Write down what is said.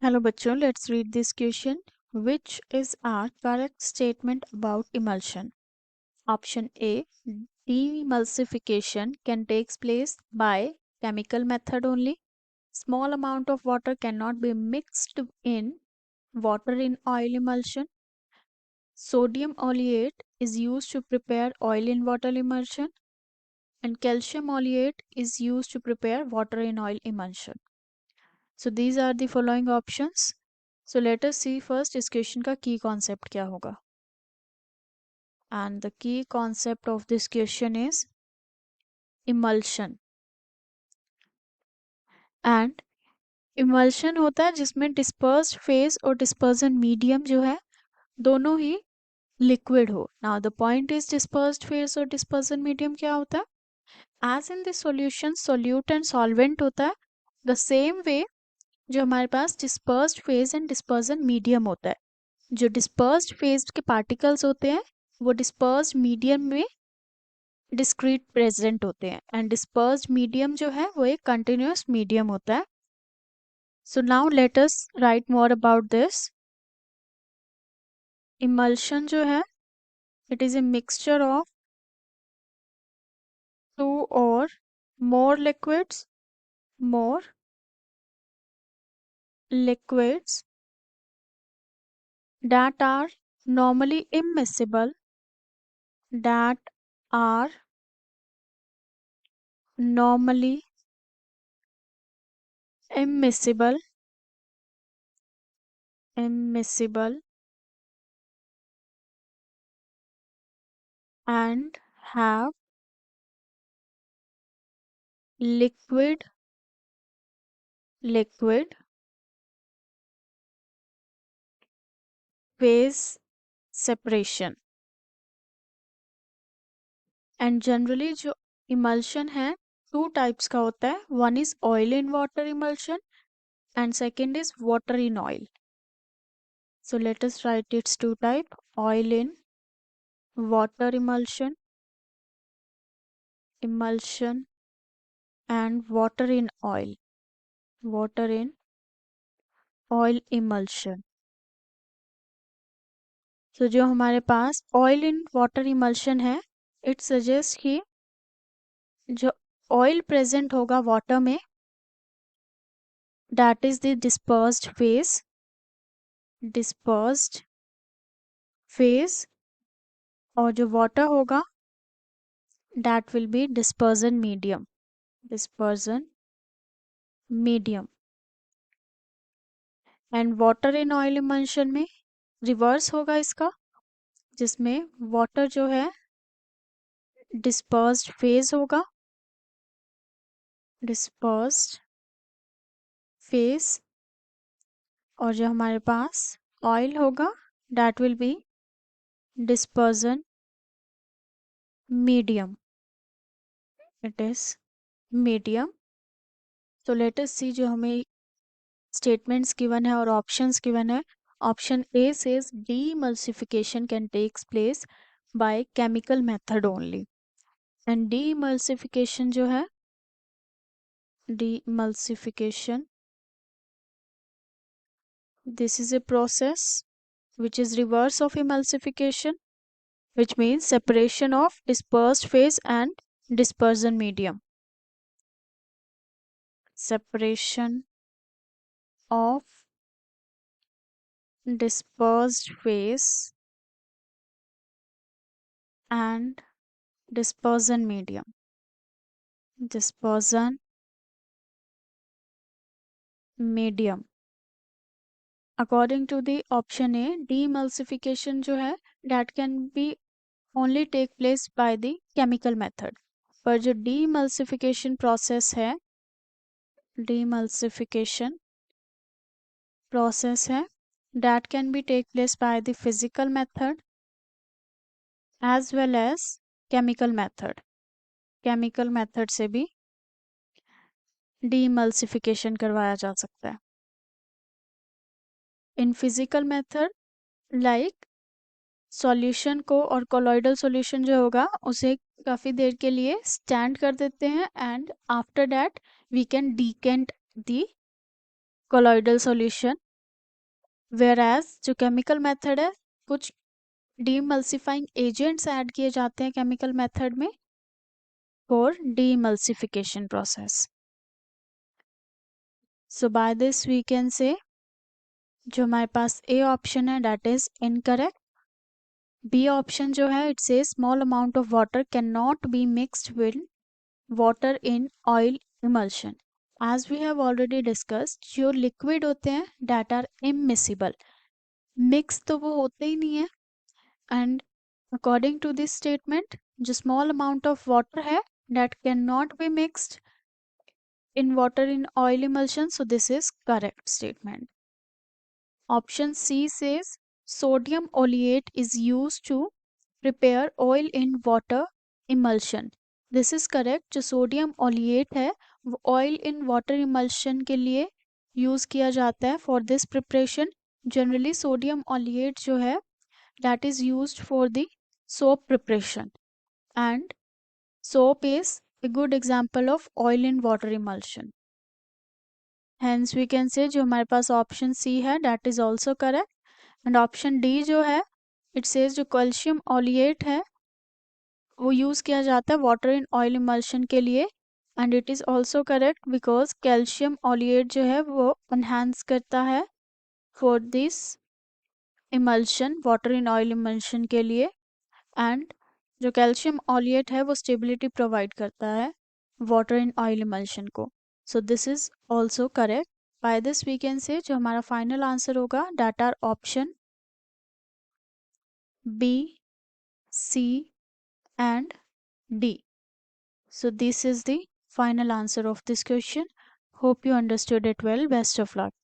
Hello बच्चों, let's read this question. Which is are correct statement about emulsion? Option A, demulsification can takes place by chemical method only. Small amount of water cannot be mixed in water in oil emulsion. Sodium oleate is used to prepare oil in water emulsion, and calcium oleate is used to prepare water in oil emulsion. So these are the following options. So let us see first इस question का की concept क्या होगा. And the key concept of this question is emulsion. And emulsion होता है जिसमें dispersed phase और dispersion medium जो है दोनों ही liquid हो. Now the point is dispersed phase और dispersion medium क्या होता है? As in the solution, solute and solvent होता है. The same way जो हमारे पास dispersed phase and dispersion medium होता है. जो डिस्पर्स्ड फेज के पार्टिकल्स होते हैं वो डिस्पर्स्ड मीडियम में डिस्क्रीट प्रेजेंट होते हैं, एंड डिस्पर्स्ड मीडियम जो है वो एक कंटिन्यूअस मीडियम होता है. So now let us write more about this. Emulsion जो है it is a mixture of two और more liquids that are normally immiscible that are normally immiscible and have liquid phase separation. And generally जो emulsion है two types का होता है. One is oil in water emulsion and second is water in oil. So let us write its two type: oil in water emulsion and water in oil emulsion. तो जो हमारे पास oil in water emulsion है it suggest कि जो oil present होगा water में that is the dispersed phase और जो वाटर होगा that will be dispersion medium. And water in oil emulsion में रिवर्स होगा इसका, जिसमें वाटर जो है डिस्पर्स्ड फेज होगा और जो हमारे पास ऑयल होगा that will be dispersion medium. It is medium. तो लेट अस सी जो हमें स्टेटमेंट्स गिवन है और ऑप्शंस गिवन है. Option A says demulsification can takes place by chemical method only. And demulsification जो है demulsification, this is a process which is reverse of emulsification, which means separation of dispersed phase and dispersion medium. Separation of dispersed phase and dispersion medium. According to the option A, demulsification जो है that can be only take place by the chemical method. पर जो demulsification process है that can be take place by the physical method as well as chemical method. chemical method से भी demulsification करवाया जा सकता है. In physical method like solution को और कोलॉइडल सॉल्यूशन जो होगा उसे काफ़ी देर के लिए स्टैंड कर देते हैं and after that we can decant the colloidal solution where जो केमिकल मेथड है, कुछ डीमल्सिफाइंग एजेंट्स ऐड किए जाते हैं केमिकल मेथड में for demulsification process. So by this we can say जो हमारे पास ए ऑप्शन है that is incorrect. B option जो है it say small amount of water can not be mixed with water in oil emulsion. As we have already discussed, जो liquid होते हैं that are immiscible, mix तो वो होते ही नहीं है. And according to this statement, जो स्मॉल अमाउंट ऑफ वाटर है that can not be mixed in water in oil emulsion, so this is correct statement. Option C says sodium oleate is used to prepare oil in water emulsion. This is correct. जो sodium oleate है वो oil in water emulsion के लिए use किया जाता है for this preparation. Generally sodium oleate जो है that is used for the soap preparation, and soap is a good example of oil in water emulsion. Hence we can say जो हमारे पास ऑप्शन सी है that is also correct. And option D जो है it says जो calcium oleate है वो use किया जाता है वाटर इन ऑयल इमल्शन के लिए. And it is also correct because calcium oleate जो है वो एनहांस करता है for this emulsion, water in oil emulsion के लिए. एंड जो कैल्शियम ऑलिएट है वो स्टेबिलिटी प्रोवाइड करता है वाटर इन ऑयल इमल्शन को. So this is also correct. By this we can say जो हमारा फाइनल आंसर होगा that are option B, C and D. So this is the final answer of this question. Hope you understood it well. Best of luck.